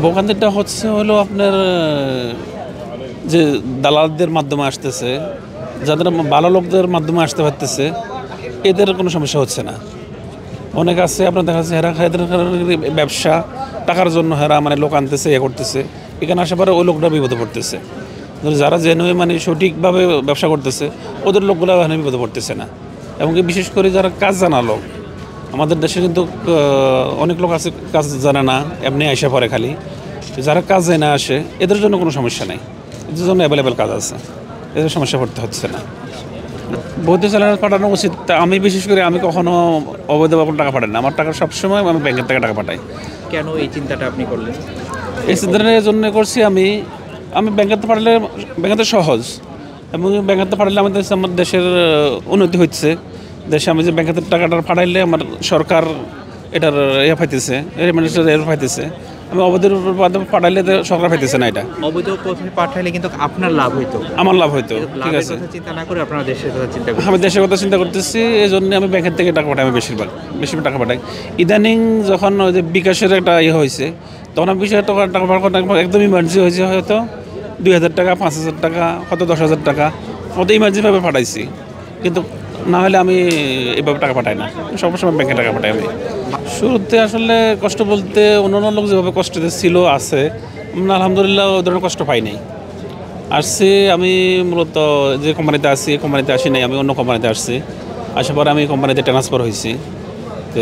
ভোগান্তিটা হচ্ছে হলো আপনার যে দালালদের মাধ্যমে আসতেছে, যাদের ভালো লোকদের মাধ্যমে আসতে পারতেছে, এদের কোনো সমস্যা হচ্ছে না। অনেক আছে আপনার দেখা যাচ্ছে এদের ব্যবসা টাকার জন্য মানে লোক আনতেছে, করতেছে, এখানে আসার পরে ওই লোকটা বিপদে পড়তেছে। যারা জেনুইন মানে সঠিকভাবে ব্যবসা করতেছে ওদের লোকগুলো এখানে বিপদে পড়তেছে না। এমনকি বিশেষ করে যারা কাজ জানা লোক, আমাদের দেশে কিন্তু অনেক লোক আছে কাজ জানে না, এমনি আসা পরে খালি। যারা কাজ জানে আসে এদের জন্য কোনো সমস্যা নেই, এদের জন্য অ্যাভেলেবেল কাজ আছে, এদের সমস্যা পড়তে হচ্ছে না। বৈধ চ্যানেল পাঠানো উচিত। আমি বিশেষ করে আমি কখনো অবৈধভাবে টাকা পাঠাই না। আমার টাকা সবসময় আমি ব্যাংকের থেকে টাকা পাঠাই। কেন এই চিন্তাটা আপনি করলেন? এই চিন্তার জন্য করছি আমি ব্যাংকেতে পাঠালে ব্যাংকেতে সহজ, এবং ব্যাংকেতে পাঠালে আমার দেশের উন্নতি হচ্ছে। দেশে আমি যে ব্যাংকেতে টাকাটা পাঠাইলে আমার সরকার এটার পাইতেছে, পাইতেছে। আমি অবৈধ পাঠাইলে সরকার পাইতেছে না। এটা অবৈধ পথে পাঠাইলে কিন্তু আপনার লাভ হইতো, আমার লাভ হইতো। ঠিক আছে, চিন্তা না করে আপনারা দেশের কথা চিন্তা করেন। আমি দেশের কথা চিন্তা করতেছি, এই জন্য আমি ব্যাংকের থেকে টাকা পাঠাই। আমি বেশি টাকা পাঠাই। ইদানিং যখন ওই যে বিকাশের একটা হয়েছে, তখন আমি টাকা পাঠাই একদম ইমার্জেন্সি হয়েছে, হয়তো 2000 টাকা, 5000 টাকা, হয়তো 10,000 টাকা, হয়তো ইমার্জেন্সিভাবে পাঠাইছি। কিন্তু না হলে আমি এভাবে টাকা পাঠাই না, সবসময় ব্যাংকে টাকা পাঠাই। আমি শুরুতে আসলে কষ্ট বলতে অন্যান্য লোক যেভাবে কষ্টতে ছিল আছে, আলহামদুলিল্লাহ ওই ধরনের কষ্ট পাই নাই। আসছি আমি মূলত যে কোম্পানিতে আছি, এই কোম্পানিতে আসি নাই, আমি অন্য কোম্পানিতে আসছি। আসার পরে আমি কোম্পানিতে ট্রান্সফার হয়েছি। তো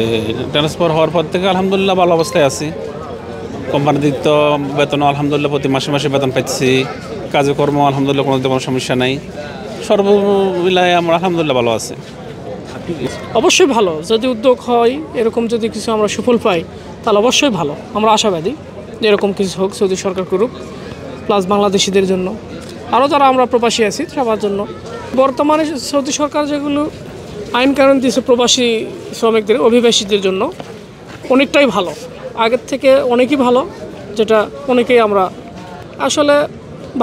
ট্রান্সফার হওয়ার পর থেকে আলহামদুলিল্লাহ ভালো অবস্থায় আছি। কোম্পানিতে তো বেতন আলহামদুলিল্লাহ প্রতি মাসে মাসে বেতন পাচ্ছি। কাজকর্ম আলহামদুলিল্লাহ কোনো সমস্যা নাই। সর্বমিলায় আমরা আলহামদুলিল্লাহ ভালো আছে। অবশ্যই ভালো, যদি উদ্যোগ হয় এরকম, যদি কিছু আমরা সুফল পাই তাহলে অবশ্যই ভালো। আমরা আশাবাদী যে এরকম কিছু হোক, সৌদি সরকার করুক, প্লাস বাংলাদেশিদের জন্য, আরও যারা আমরা প্রবাসী আছি সবার জন্য। বর্তমানে সৌদি সরকার যেগুলো আইন কানুন দিয়েছে প্রবাসী শ্রমিকদের, অভিবাসীদের জন্য অনেকটাই ভালো, আগের থেকে অনেকই ভালো। যেটা অনেকেই আমরা আসলে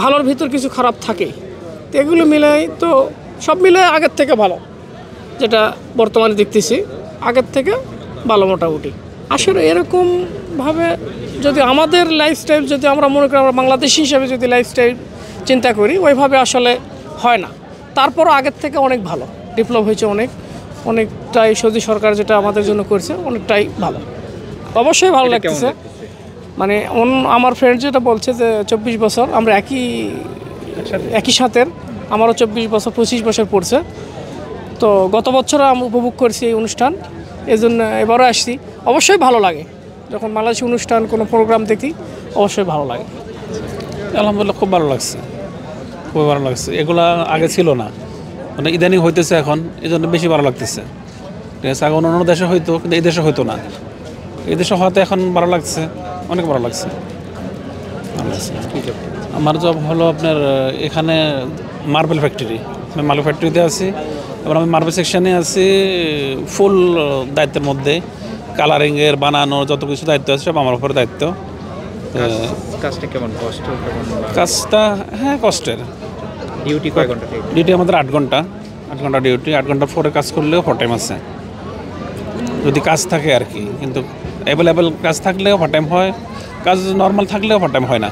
ভালোর ভিতর কিছু খারাপ থাকেই, তো এগুলো মিলাই তো সব মিলে আগের থেকে ভালো, যেটা বর্তমানে দেখতেছি আগের থেকে ভালো মোটামুটি। আসলে এরকমভাবে যদি আমাদের লাইফস্টাইল, যদি আমরা মনে করি আমরা বাংলাদেশি হিসাবে যদি লাইফস্টাইল চিন্তা করি, ওইভাবে আসলে হয় না। তারপরও আগের থেকে অনেক ভালো ডেভেলপ হয়েছে, অনেকটাই সৌদি সরকার যেটা আমাদের জন্য করছে অনেকটাই ভালো। অবশ্যই ভালো লাগতেছে। মানে আমার ফ্রেন্ড যেটা বলছে যে 24 বছর আমরা একই সাথে, আমারও 24 বছর 25 বছর পড়ছে। তো গত বছরও আমি উপভোগ করছি এই অনুষ্ঠান, এই জন্য এবারও আসছি। অবশ্যই ভালো লাগে যখন বাংলাদেশি অনুষ্ঠান কোনো প্রোগ্রাম দেখি, অবশ্যই ভালো লাগে। আলহামদুলিল্লাহ খুব ভালো লাগছে, খুবই ভালো লাগছে। এগুলা আগে ছিল না, মানে ইদানিং হইতেছে এখন, এই জন্য বেশি ভালো লাগতেছে। ঠিক আছে, আগে অন্য দেশে হইতো, কিন্তু এই দেশে হইতো না। এই দেশে হওয়াতে এখন ভালো লাগছে, অনেক ভালো লাগছে। আমার জব হলো আপনার এখানে মার্বেল ফ্যাক্টরি। আমি মার্বেল ফ্যাক্টরিতে আছি, এবার আমি মার্বেল সেকশানে আছি। ফুল দায়িত্বের মধ্যে কালারিংয়ের, বানানোর যত কিছু দায়িত্ব আছে সব আমার উপরে দায়িত্ব। কাজটা কেমন, কষ্ট? কাজটা হ্যাঁ কষ্টের। ডিউটি কয় ঘন্টা? ডিউটি আমাদের 8 ঘন্টা, 8 ঘন্টা ডিউটি। 8 ঘন্টা পরে কাজ করলেও ওভার টাইম আছে যদি কাজ থাকে আর কি, কিন্তু অ্যাভেলেবেল কাজ থাকলেও ওভার টাইম হয়, কাজ নর্মাল থাকলেও ওভার টাইম হয় না।